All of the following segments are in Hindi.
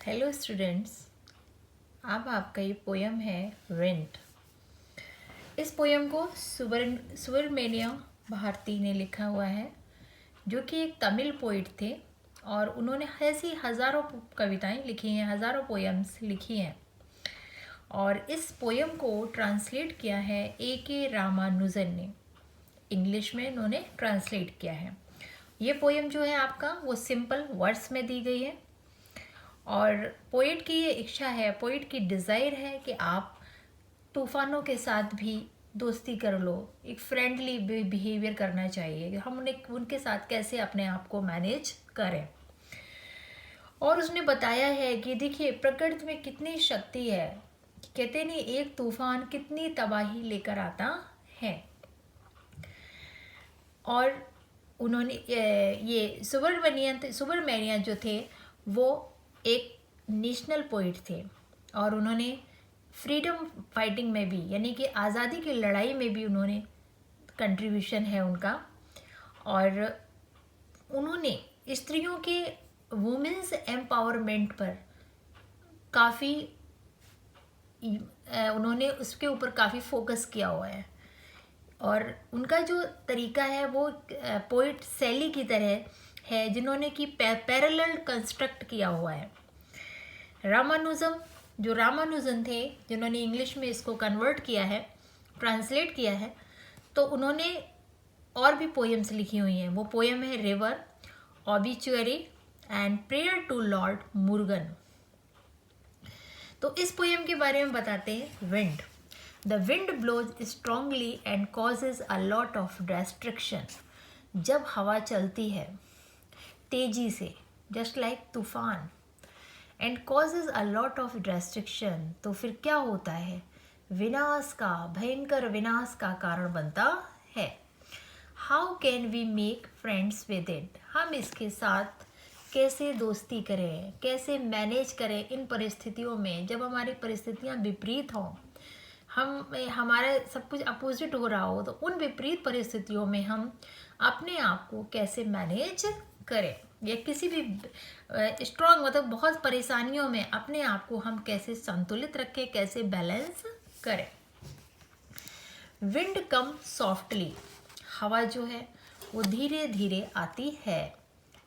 हेलो स्टूडेंट्स, अब आपका ये पोयम है विंड। इस पोयम को सुब्रमण्यम भारती ने लिखा हुआ है, जो कि एक तमिल पोइट थे और उन्होंने ऐसी हज़ारों कविताएं लिखी हैं, हज़ारों पोयम्स लिखी हैं। और इस पोयम को ट्रांसलेट किया है A.K. रामानुजन ने। इंग्लिश में इन्होंने ट्रांसलेट किया है। ये पोयम जो है आपका वो सिंपल वर्ड्स में दी गई है और पोइट की ये इच्छा है, पोइट की डिज़ायर है कि आप तूफ़ानों के साथ भी दोस्ती कर लो। एक फ्रेंडली बिहेवियर करना चाहिए कि हम उनके साथ कैसे अपने आप को मैनेज करें। और उसने बताया है कि देखिए प्रकृति में कितनी शक्ति है, कहते नहीं एक तूफान कितनी तबाही लेकर आता है। और उन्होंने ये सुब्रमण्यम जो थे वो एक नेशनल पोइट थे और उन्होंने फ्रीडम फाइटिंग में भी, यानी कि आज़ादी की लड़ाई में भी उन्होंने कंट्रीब्यूशन है उनका। और उन्होंने स्त्रियों के वुमेन्स एम्पावरमेंट पर काफ़ी उन्होंने उसके ऊपर काफ़ी फोकस किया हुआ है। और उनका जो तरीका है वो पोइट शैली की तरह है, जिन्होंने कि पैरेलल कंस्ट्रक्ट किया हुआ है। रामानुजन थे, जिन्होंने इंग्लिश में इसको कन्वर्ट किया है, ट्रांसलेट किया है, तो उन्होंने और भी पोएम्स लिखी हुई हैं। वो पोएम है river, obituary and prayer to Lord Murugan. तो इस पोएम के बारे में बताते हैं wind. The wind blows strongly and causes a lot of destruction. जब हवा चलती है तेजी से, जस्ट लाइक तूफान, and causes a lot of destruction, तो फिर क्या होता है, विनाश का, भयंकर विनाश का कारण बनता है। How can we make friends with it, हम इसके साथ कैसे दोस्ती करें, कैसे मैनेज करें इन परिस्थितियों में, जब हमारी परिस्थितियाँ विपरीत हों, हमारे सब कुछ अपोजिट हो रहा हो, तो उन विपरीत परिस्थितियों में हम अपने आप को कैसे मैनेज करें, या किसी भी स्ट्रॉन्ग मतलब बहुत परेशानियों में अपने आप को हम कैसे संतुलित रखें, कैसे बैलेंस करें। विंड कम सॉफ्टली, हवा जो है वो धीरे धीरे आती है।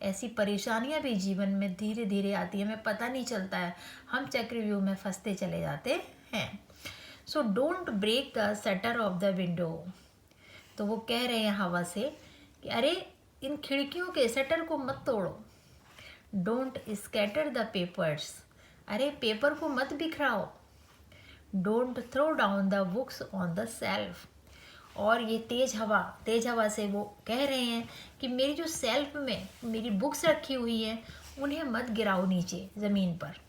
ऐसी परेशानियां भी जीवन में धीरे धीरे आती है, हमें पता नहीं चलता है, हम चक्रव्यूह में फंसते चले जाते हैं। So don't break the shutter of the window, तो वो कह रहे हैं हवा से कि अरे इन खिड़कियों के शटर को मत तोड़ो। डोंट स्कैटर द पेपर्स, अरे पेपर को मत बिखराओ। Don't throw down the books on the shelf, और ये तेज हवा से वो कह रहे हैं कि मेरी जो शेल्फ में मेरी बुक्स रखी हुई हैं उन्हें मत गिराओ नीचे ज़मीन पर।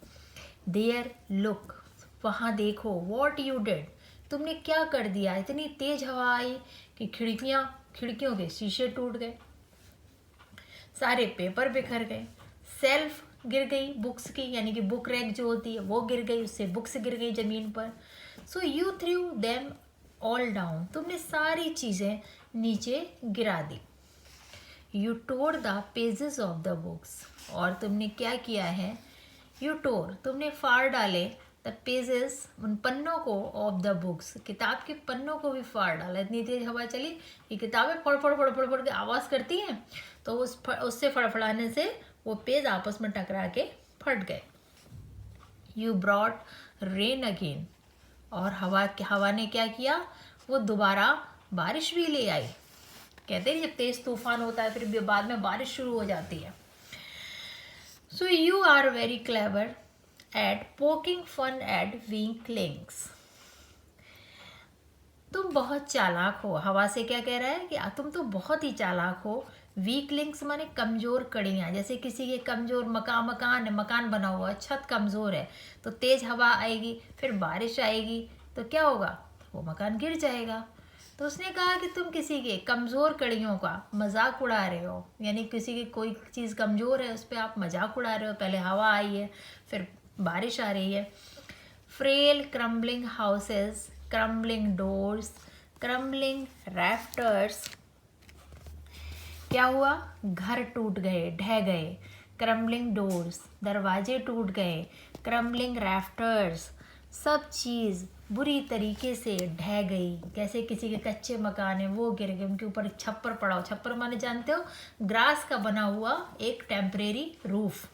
देयर लुक, वहाँ देखो, वॉट यू डिड, तुमने क्या कर दिया, इतनी तेज हवा आई कि खिड़कियों के शीशे टूट गए, सारे पेपर बिखर गए, सेल्फ गिर गई बुक्स की, यानी कि बुक रैक जो होती है वो गिर गई, उससे बुक्स गिर गई ज़मीन पर। So you threw them all down, तुमने सारी चीज़ें नीचे गिरा दी। You tore the pages of the books, और तुमने क्या किया है, यू टोर, तुमने फाड़ डाले, द पेजेस, उन पन्नों को, ऑफ द बुक्स, किताब के पन्नों को भी फाड़ डाला। इतनी तेज हवा चली कि किताबें फड़ फड़ फड़ फड़ फड़ के आवाज़ करती हैं, तो उससे फड़फड़ाने से वो पेज आपस में टकरा के फट गए। यू ब्रॉट रेन अगेन, और हवा ने क्या किया, वो दोबारा बारिश भी ले आई। कहते हैं जब तेज तूफान होता है फिर बाद में बारिश शुरू हो जाती है। So you are very clever at poking fun at weak links, तुम बहुत चालाक हो। हवा से क्या कह रहा है कि तुम तो बहुत ही चालाक हो। वीक लिंक्स माने कमज़ोर कड़ियाँ, जैसे किसी के कमज़ोर मकान बना हुआ, छत कमज़ोर है, तो तेज़ हवा आएगी, फिर बारिश आएगी, तो क्या होगा, वो मकान गिर जाएगा। तो उसने कहा कि तुम किसी के कमज़ोर कड़ियों का मजाक उड़ा रहे हो, यानी किसी की कोई चीज़ कमज़ोर है उस पर आप मजाक उड़ा रहे हो। पहले हवा आई है, फिर बारिश आ रही है। Frail crumbling houses, crumbling doors, crumbling rafters, क्या हुआ, घर टूट गए, ढह गए, क्रम्बलिंग डोर्स, दरवाजे टूट गए, क्रम्बलिंग रैफ्टर्स, सब चीज़ बुरी तरीके से ढह गई। कैसे किसी के कच्चे मकान हैं वो गिर गए, उनके ऊपर छप्पर पड़ा हो। छप्पर माने जानते हो, ग्रास का बना हुआ एक टेम्परेरी रूफ,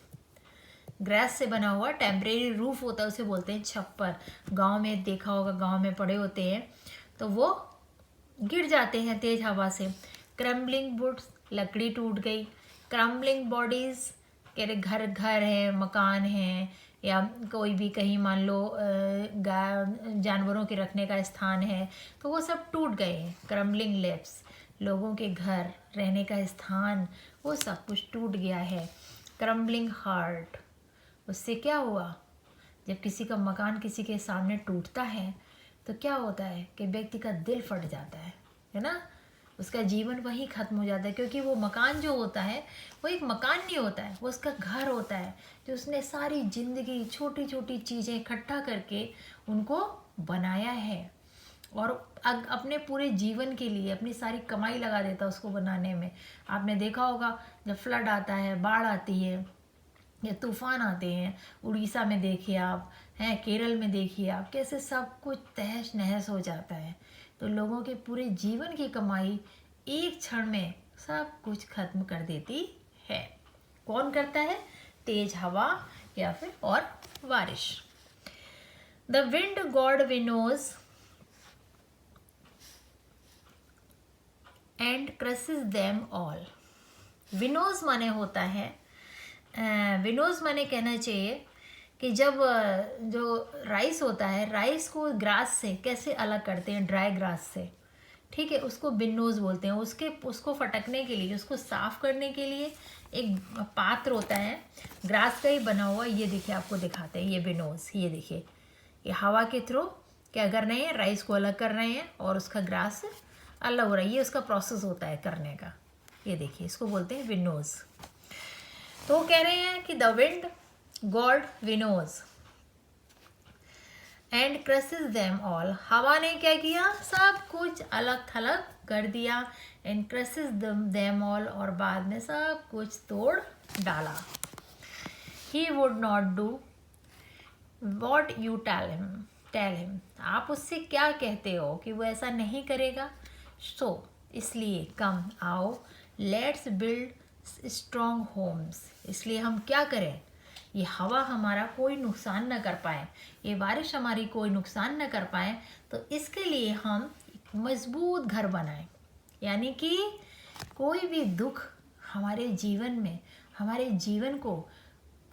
ग्रास से बना हुआ टेम्परेरी रूफ होता है, उसे बोलते हैं छप्पर। गांव में देखा होगा, गांव में पड़े होते हैं तो वो गिर जाते हैं तेज हवा से। क्रम्बलिंग वुड्स, लकड़ी टूट गई। क्रम्बलिंग बॉडीज, कह रहे घर घर है, मकान है, या कोई भी कहीं मान लो गाय जानवरों के रखने का स्थान है तो वो सब टूट गए हैं। क्रम्बलिंग लिप्स, लोगों के घर रहने का स्थान वो सब कुछ टूट गया है। क्रम्बलिंग हार्ट, उससे क्या हुआ, जब किसी का मकान किसी के सामने टूटता है तो क्या होता है कि व्यक्ति का दिल फट जाता है ना, उसका जीवन वहीं ख़त्म हो जाता है। क्योंकि वो मकान जो होता है वो एक मकान नहीं होता है, वो उसका घर होता है, जो उसने सारी ज़िंदगी छोटी छोटी चीज़ें इकट्ठा करके उनको बनाया है, और अपने पूरे जीवन के लिए अपनी सारी कमाई लगा देता है उसको बनाने में। आपने देखा होगा जब फ्लड आता है, बाढ़ आती है या तूफान आते हैं, उड़ीसा में देखिए आप, हैं केरल में देखिए आप, कैसे सब कुछ तहस नहस हो जाता है। तो लोगों के पूरे जीवन की कमाई एक क्षण में सब कुछ खत्म कर देती है। कौन करता है? तेज हवा या फिर और बारिश। The wind god winnows and crushes them all. Winnows माने होता है, विनोज माने कहना चाहिए कि जब जो राइस होता है, राइस को ग्रास से कैसे अलग करते हैं, ड्राई ग्रास से, ठीक है, उसको विनोज बोलते हैं। उसको फटकने के लिए, उसको साफ करने के लिए एक पात्र होता है, ग्रास का ही बना हुआ। ये देखिए, आपको दिखाते हैं, ये विनोज, ये देखिए, ये हवा के थ्रू क्या कर रहे हैं, राइस को अलग कर रहे हैं और उसका ग्रास अलग हो रहा है। ये उसका प्रोसेस होता है करने का। ये देखिए, इसको बोलते हैं विनोज। तो कह रहे हैं कि the wind god winnows and crushes them all. हवा ने क्या किया, सब कुछ अलग थलग कर दिया। एंड क्रसेस देम ऑल, और बाद में सब कुछ तोड़ डाला। He would not do what you tell him. आप उससे क्या कहते हो कि वो ऐसा नहीं करेगा। सो इसलिए कम आओ, लेट्स बिल्ड स्ट्रॉन्ग होम्स। इसलिए हम क्या करें, ये हवा हमारा कोई नुकसान न कर पाए, ये बारिश हमारी कोई नुकसान न कर पाए, तो इसके लिए हम मजबूत घर बनाएं। यानी कि कोई भी दुख हमारे जीवन में हमारे जीवन को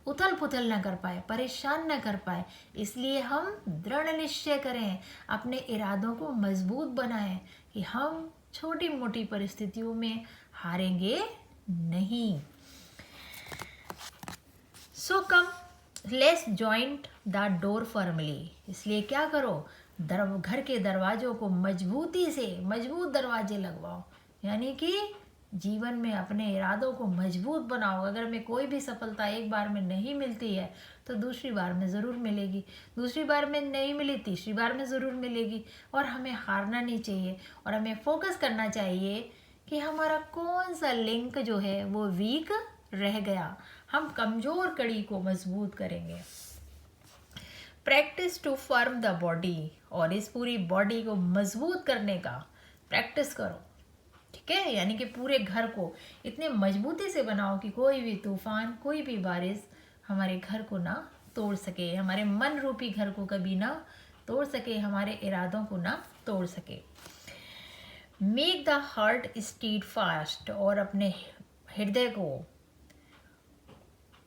उथल पुथल न कर पाए, परेशान न कर पाए। इसलिए हम दृढ़ निश्चय करें, अपने इरादों को मजबूत बनाएं कि हम छोटी मोटी परिस्थितियों में हारेंगे नहीं। So come let's joint the door firmly. इसलिए क्या करो, घर के दरवाजों को मजबूती से, मजबूत दरवाजे लगवाओ। यानी कि जीवन में अपने इरादों को मजबूत बनाओ। अगर हमें कोई भी सफलता एक बार में नहीं मिलती है तो दूसरी बार में ज़रूर मिलेगी, दूसरी बार में नहीं मिली तीसरी बार में ज़रूर मिलेगी। और हमें हारना नहीं चाहिए, और हमें फोकस करना चाहिए कि हमारा कौन सा लिंक जो है वो वीक रह गया, हम कमज़ोर कड़ी को मजबूत करेंगे। Practice to firm the body, और इस पूरी बॉडी को मजबूत करने का प्रैक्टिस करो, ठीक है। यानी कि पूरे घर को इतने मजबूती से बनाओ कि कोई भी तूफान, कोई भी बारिश हमारे घर को ना तोड़ सके, हमारे मन रूपी घर को कभी ना तोड़ सके, हमारे इरादों को ना तोड़ सके। Make the heart stead fast, और अपने हृदय को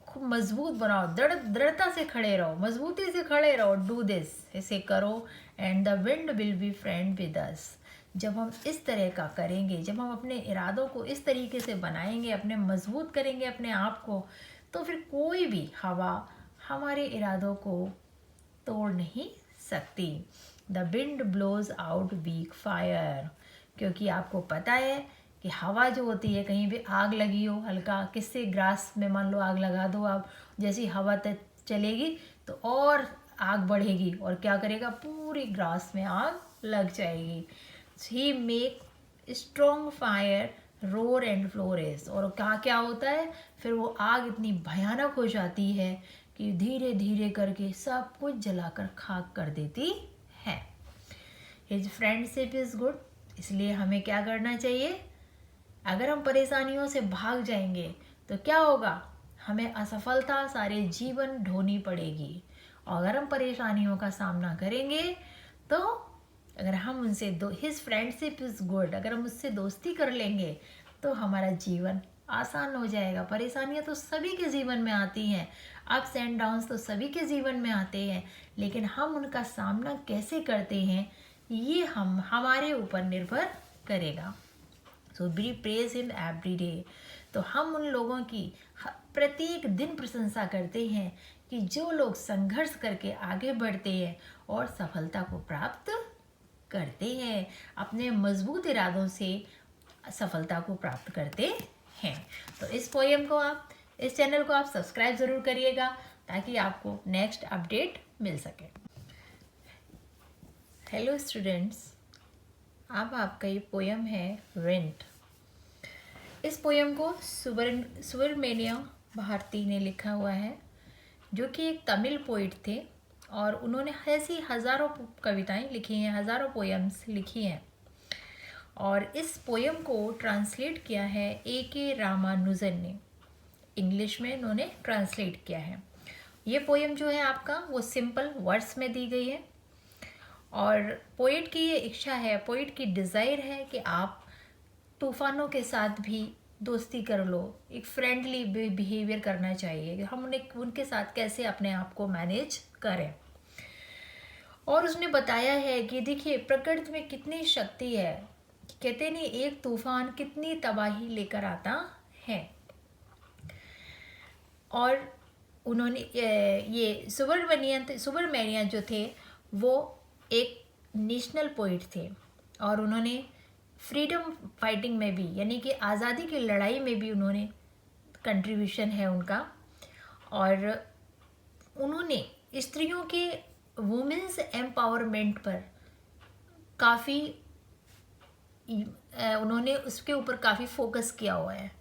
खूब मजबूत बनाओ, दृढ़ता से खड़े रहो, मजबूती से खड़े रहो। डू दिस, इसे करो। And the wind will be friend with us. जब हम इस तरह का करेंगे, जब हम अपने इरादों को इस तरीके से बनाएंगे, अपने मजबूत करेंगे अपने आप को, तो फिर कोई भी हवा हमारे इरादों को तोड़ नहीं सकती। The wind blows out weak fire, क्योंकि आपको पता है कि हवा जो होती है, कहीं भी आग लगी हो हल्का, किससे, ग्रास में मान लो आग लगा दो आप, जैसी हवा तक चलेगी तो और आग बढ़ेगी और क्या करेगा, पूरी ग्रास में आग लग जाएगी। He make strong fire roar and flourish. और क्या क्या होता है, फिर वो आग इतनी भयानक हो जाती है कि धीरे धीरे करके सब कुछ जलाकर खाक कर देती है। हिज फ्रेंडशिप इज गुड, इसलिए हमें क्या करना चाहिए, अगर हम परेशानियों से भाग जाएंगे तो क्या होगा, हमें असफलता सारे जीवन ढोनी पड़ेगी। और अगर हम परेशानियों का सामना करेंगे तो अगर हम उनसे हिज फ्रेंडशिप इज़ गुड, अगर हम उससे दोस्ती कर लेंगे तो हमारा जीवन आसान हो जाएगा। परेशानियां तो सभी के जीवन में आती हैं, अप्स एंड डाउन्स तो सभी के जीवन में आते हैं, लेकिन हम उनका सामना कैसे करते हैं ये हमारे ऊपर निर्भर करेगा। So be praise him every day. तो हम उन लोगों की प्रत्येक दिन प्रशंसा करते हैं कि जो लोग संघर्ष करके आगे बढ़ते हैं और सफलता को प्राप्त करते हैं, अपने मजबूत इरादों से सफलता को प्राप्त करते हैं। तो इस पोएम को आप, इस चैनल को आप सब्सक्राइब ज़रूर करिएगा ताकि आपको नेक्स्ट अपडेट मिल सके। हेलो स्टूडेंट्स, अब आपका ये पोएम है विंड। इस पोएम को सुब्रमण्य भारती ने लिखा हुआ है, जो कि एक तमिल पोइट थे और उन्होंने ऐसी हज़ारों कविताएं लिखी हैं, हज़ारों पोएम्स लिखी हैं। और इस पोएम को ट्रांसलेट किया है A.K. रामानुजन ने, इंग्लिश में इन्होंने ट्रांसलेट किया है। ये पोएम जो है आपका वो सिंपल वर्ड्स में दी गई है और पोइट की ये इच्छा है, पोइट की डिज़ायर है कि आप तूफ़ानों के साथ भी दोस्ती कर लो, एक फ्रेंडली बिहेवियर करना चाहिए, हम उनके साथ कैसे अपने आप को मैनेज करें। और उसने बताया है कि देखिए प्रकृति में कितनी शक्ति है, कहते नहीं एक तूफान कितनी तबाही लेकर आता है। और उन्होंने ये सुब्रमण्य जो थे वो एक नेशनल पोइट थे और उन्होंने फ्रीडम फाइटिंग में भी, यानी कि आज़ादी की लड़ाई में भी उन्होंने कंट्रीब्यूशन है उनका। और उन्होंने स्त्रियों के वुमेन्स एम्पावरमेंट पर काफ़ी उन्होंने उसके ऊपर काफ़ी फोकस किया हुआ है।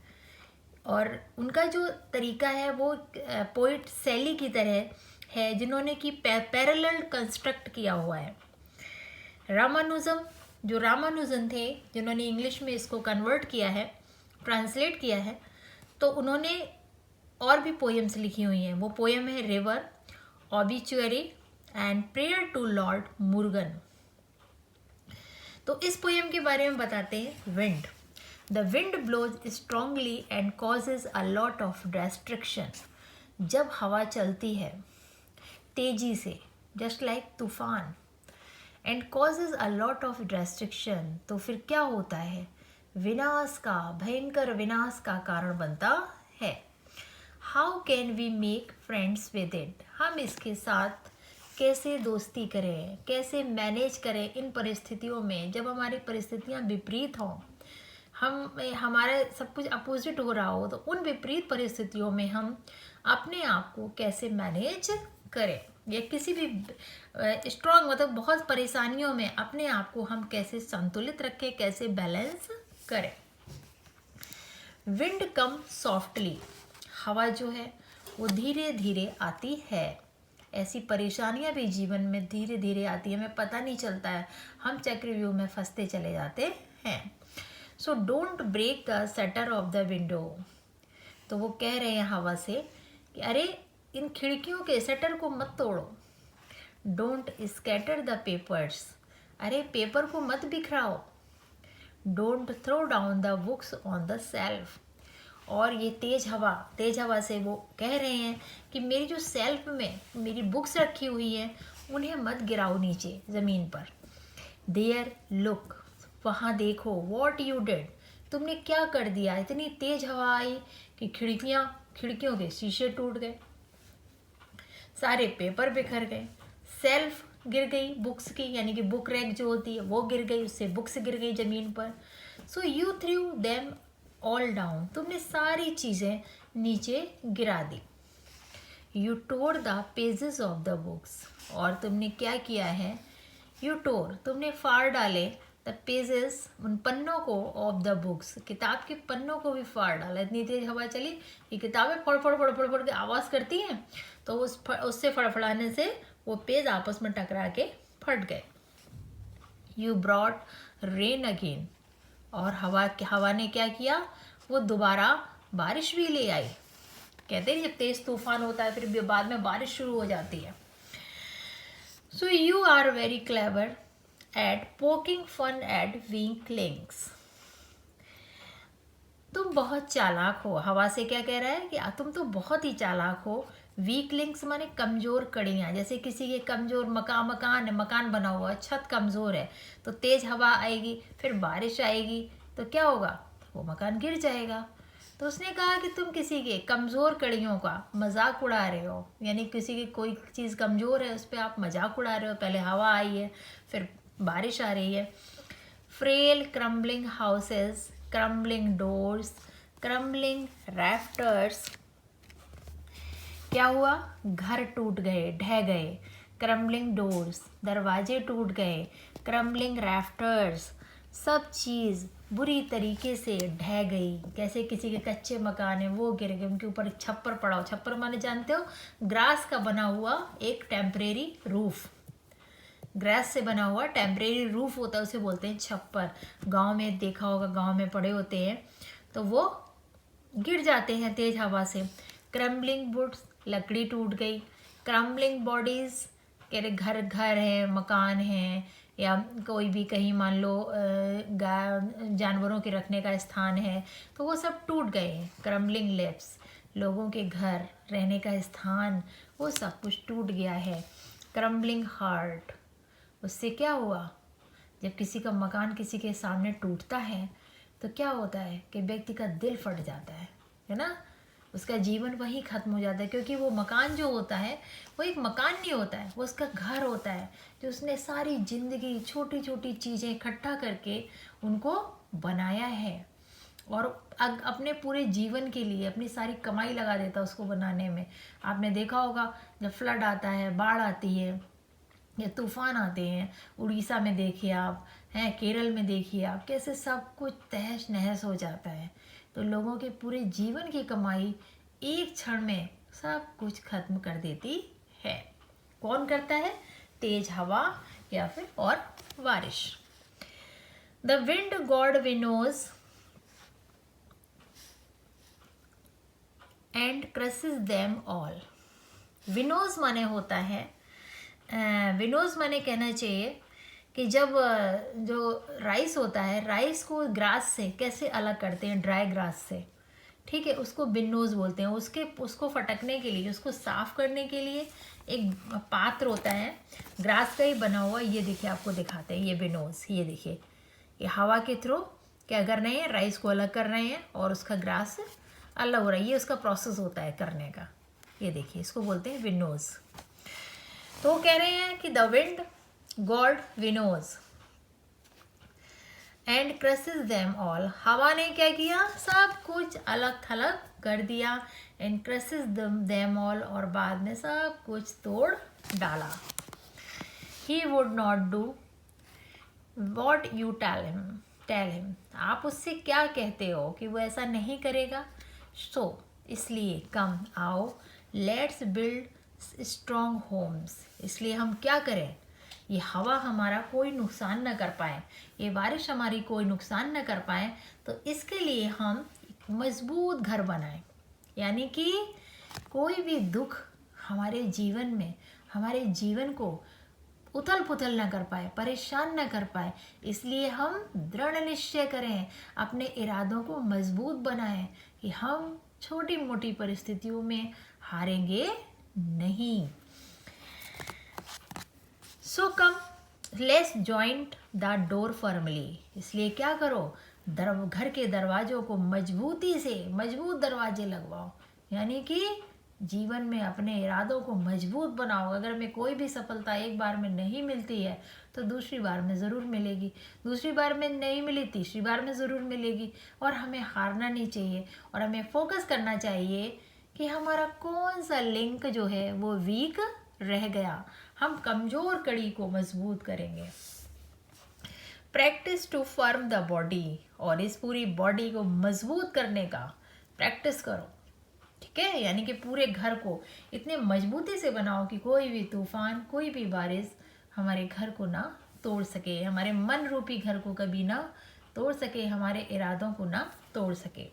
और उनका जो तरीका है वो पोइट शैली की तरह है जिन्होंने कि पैरेलल कंस्ट्रक्ट किया हुआ है। रामानुजन थे जिन्होंने इंग्लिश में इसको कन्वर्ट किया है, ट्रांसलेट किया है, तो उन्होंने और भी पोएम्स लिखी हुई हैं। वो पोएम है river, obituary and prayer to lord Murugan. तो इस पोएम के बारे में बताते हैं। Wind, the wind blows strongly and causes a lot of destruction. जब हवा चलती है तेजी से, जस्ट लाइक तूफान, and causes a lot of destruction, तो फिर क्या होता है, विनाश का, भयंकर विनाश का कारण बनता है। How can we make friends with it, हम इसके साथ कैसे दोस्ती करें, कैसे मैनेज करें इन परिस्थितियों में, जब हमारी परिस्थितियां विपरीत हों, हमारा सब कुछ अपोजिट हो रहा हो, तो उन विपरीत परिस्थितियों में हम अपने आप को कैसे मैनेज करें, या किसी भी स्ट्रॉन्ग मतलब बहुत परेशानियों में अपने आप को हम कैसे संतुलित रखें, कैसे बैलेंस करें। विंड कम सॉफ्टली, हवा जो है वो धीरे धीरे आती है। ऐसी परेशानियां भी जीवन में धीरे धीरे आती है, हमें पता नहीं चलता है, हम चक्रव्यूह में फंसते चले जाते हैं। So don't break the shutter of the window, तो वो कह रहे हैं हवा से कि अरे इन खिड़कियों के शटर को मत तोड़ो। डोंट स्कैटर द पेपर्स, अरे पेपर को मत बिखराओ। Don't throw down the books on the shelf, और ये तेज हवा से वो कह रहे हैं कि मेरी जो शेल्फ में मेरी बुक्स रखी हुई हैं उन्हें मत गिराओ नीचे ज़मीन पर। देयर लुक, वहाँ देखो, वॉट यू डिड, तुमने क्या कर दिया, इतनी तेज हवा आई कि खिड़कियों के शीशे टूट गए, सारे पेपर बिखर गए, शेल्फ गिर गई बुक्स की, यानी कि बुक रैक जो होती है वो गिर गई, उससे बुक्स गिर गई ज़मीन पर। So you threw them all down, तुमने सारी चीज़ें नीचे गिरा दी। You tore the pages of the books, और तुमने क्या किया है, यू टोर, तुमने फाड़ डाले द पेजेस, उन पन्नों को, ऑफ द बुक्स, किताब के पन्नों को भी फाड़ डाला। इतनी तेज हवा चली कि किताबें फड़ फड़ फड़ फड़ फड़ के आवाज़ करती हैं, तो उससे फड़फड़ाने से वो पेज आपस में टकरा के फट गए। यू ब्रॉट रेन अगेन, और हवा ने क्या किया, वो दोबारा बारिश भी ले आई। कहते हैं जब तेज तूफान होता है फिर बाद में बारिश शुरू हो जाती है। So you are very clever at poking fun at weaklings, तुम बहुत चालाक हो। हवा से क्या कह रहा है कि तुम तो बहुत ही चालाक हो। वीकलिंग्स माने कमज़ोर कड़ियाँ, जैसे किसी के कमज़ोर मकान बना हुआ है, छत कमज़ोर है, तो तेज़ हवा आएगी, फिर बारिश आएगी, तो क्या होगा, वो मकान गिर जाएगा। तो उसने कहा कि तुम किसी के कमज़ोर कड़ियों का मजाक उड़ा रहे हो, यानी किसी की कोई चीज़ कमज़ोर है उस पर आप मजाक उड़ा रहे हो। पहले हवा आई है, फिर बारिश आ रही है। Frail crumbling houses, crumbling doors, crumbling rafters, क्या हुआ, घर टूट गए, ढह गए। क्रम्बलिंग डोर्स, दरवाजे टूट गए। क्रम्बलिंग रैफ्टर्स, सब चीज़ बुरी तरीके से ढह गई। कैसे किसी के कच्चे मकान हैं वो गिर गए, उनके ऊपर छप्पर पड़ा हो। छप्पर माने जानते हो, ग्रास का बना हुआ एक टेम्परेरी रूफ, ग्रास से बना हुआ टेम्परेरी रूफ होता है, उसे बोलते हैं छप्पर। गांव में देखा होगा, गांव में पड़े होते हैं, तो वो गिर जाते हैं तेज हवा से। क्रम्बलिंग वुड्स, लकड़ी टूट गई। क्रम्बलिंग बॉडीज़, कह रहे घर है, मकान है, या कोई भी कहीं मान लो जानवरों के रखने का स्थान है, तो वो सब टूट गए हैं। क्रम्बलिंग लिव्स, लोगों के घर, रहने का स्थान, वो सब कुछ टूट गया है। क्रम्बलिंग हार्ट, उससे क्या हुआ, जब किसी का मकान किसी के सामने टूटता है तो क्या होता है कि व्यक्ति का दिल फट जाता है ना, उसका जीवन वहीं ख़त्म हो जाता है। क्योंकि वो मकान जो होता है वो एक मकान नहीं होता है, वो उसका घर होता है, जो उसने सारी ज़िंदगी छोटी छोटी चीज़ें इकट्ठा करके उनको बनाया है, और अपने पूरे जीवन के लिए अपनी सारी कमाई लगा देता है उसको बनाने में। आपने देखा होगा जब फ्लड आता है, बाढ़ आती है या तूफ़ान आते हैं, उड़ीसा में देखिए आप, हैं केरल में देखिए आप, कैसे सब कुछ तहस नहस हो जाता है। तो लोगों के पूरे जीवन की कमाई एक क्षण में सब कुछ खत्म कर देती है। कौन करता है, तेज हवा या फिर और बारिश। The wind god winnows and crushes them all. Winnows माने होता है, विनोज माने कहना चाहिए कि जब जो राइस होता है, राइस को ग्रास से कैसे अलग करते हैं, ड्राई ग्रास से, ठीक है, उसको विनोज बोलते हैं। उसको फटकने के लिए, उसको साफ करने के लिए एक पात्र होता है, ग्रास का ही बना हुआ। ये देखिए, आपको दिखाते हैं, ये विनोज, ये देखिए, ये हवा के थ्रू क्या कर रहे हैं, राइस को अलग कर रहे हैं और उसका ग्रास अलग हो रहा है। ये उसका प्रोसेस होता है करने का, ये देखिए, इसको बोलते हैं विनोज। तो कह रहे हैं कि the wind god winnows and crushes them all, हवा ने क्या किया, सब कुछ अलग थलग कर दिया। एंड क्रसेस देम ऑल, और बाद में सब कुछ तोड़ डाला। He would not do what you tell him, आप उससे क्या कहते हो कि वो ऐसा नहीं करेगा। सो इसलिए कम आओ, लेट्स बिल्ड स्ट्रॉन्ग होम्स, इसलिए हम क्या करें, ये हवा हमारा कोई नुकसान न कर पाए, ये बारिश हमारी कोई नुकसान न कर पाए, तो इसके लिए हम मजबूत घर बनाएं। यानी कि कोई भी दुख हमारे जीवन में, हमारे जीवन को उथल पुथल न कर पाए, परेशान न कर पाए, इसलिए हम दृढ़ निश्चय करें, अपने इरादों को मजबूत बनाएं कि हम छोटी मोटी परिस्थितियों में हारेंगे नहीं। So come let's joint the door firmly, इसलिए क्या करो, घर के दरवाजों को मजबूती से, मजबूत दरवाजे लगवाओ। यानी कि जीवन में अपने इरादों को मजबूत बनाओ। अगर हमें कोई भी सफलता एक बार में नहीं मिलती है तो दूसरी बार में ज़रूर मिलेगी, दूसरी बार में नहीं मिली तीसरी बार में ज़रूर मिलेगी। और हमें हारना नहीं चाहिए, और हमें फोकस करना चाहिए कि हमारा कौन सा लिंक जो है वो वीक रह गया, हम कमज़ोर कड़ी को मजबूत करेंगे। Practice to firm the body, और इस पूरी बॉडी को मजबूत करने का प्रैक्टिस करो, ठीक है। यानी कि पूरे घर को इतने मजबूती से बनाओ कि कोई भी तूफान, कोई भी बारिश हमारे घर को ना तोड़ सके, हमारे मन रूपी घर को कभी ना तोड़ सके, हमारे इरादों को ना तोड़ सके।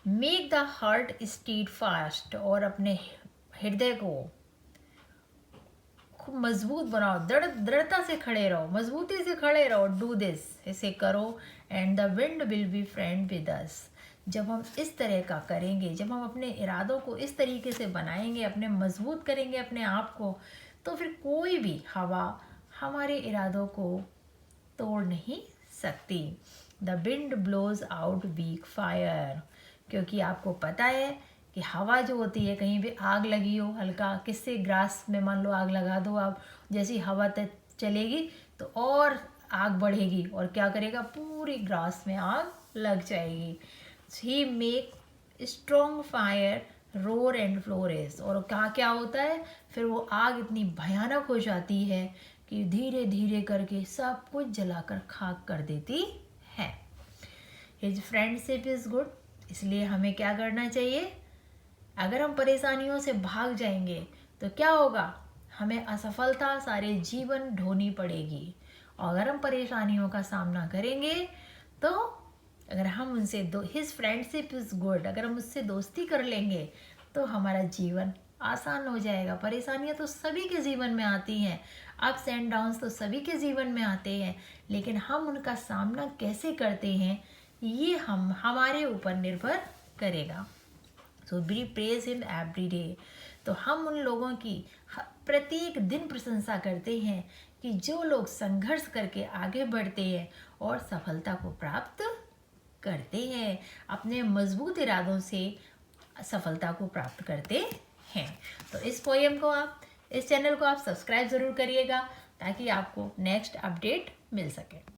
Make the heart stead fast, और अपने हृदय को खूब मजबूत बनाओ, दृढ़ता से खड़े रहो, मजबूती से खड़े रहो। डू दिस, इसे करो। And the wind will be friend with us, जब हम इस तरह का करेंगे, जब हम अपने इरादों को इस तरीके से बनाएंगे, अपने मजबूत करेंगे अपने आप को, तो फिर कोई भी हवा हमारे इरादों को तोड़ नहीं सकती। The wind blows out weak fire, क्योंकि आपको पता है कि हवा जो होती है, कहीं भी आग लगी हो हल्का, किससे ग्रास में मान लो आग लगा दो आप, जैसी हवा चलेगी तो और आग बढ़ेगी और क्या करेगा, पूरी ग्रास में आग लग जाएगी। He make strong fire roar and flourish, और क्या क्या होता है फिर, वो आग इतनी भयानक हो जाती है कि धीरे धीरे करके सब कुछ जलाकर खाक कर देती है। हिज फ्रेंडशिप इज़ गुड, इसलिए हमें क्या करना चाहिए, अगर हम परेशानियों से भाग जाएंगे तो क्या होगा, हमें असफलता सारे जीवन ढोनी पड़ेगी। और अगर हम परेशानियों का सामना करेंगे तो अगर हम उनसे हिज फ्रेंडशिप इज़ गुड, अगर हम उससे दोस्ती कर लेंगे तो हमारा जीवन आसान हो जाएगा। परेशानियां तो सभी के जीवन में आती हैं, अप्स एंड डाउन्स तो सभी के जीवन में आते हैं, लेकिन हम उनका सामना कैसे करते हैं ये हमारे ऊपर निर्भर करेगा। So be praise him every day, तो हम उन लोगों की प्रत्येक दिन प्रशंसा करते हैं कि जो लोग संघर्ष करके आगे बढ़ते हैं और सफलता को प्राप्त करते हैं, अपने मजबूत इरादों से सफलता को प्राप्त करते हैं। तो इस पोएम को आप, इस चैनल को आप सब्सक्राइब ज़रूर करिएगा ताकि आपको नेक्स्ट अपडेट मिल सके।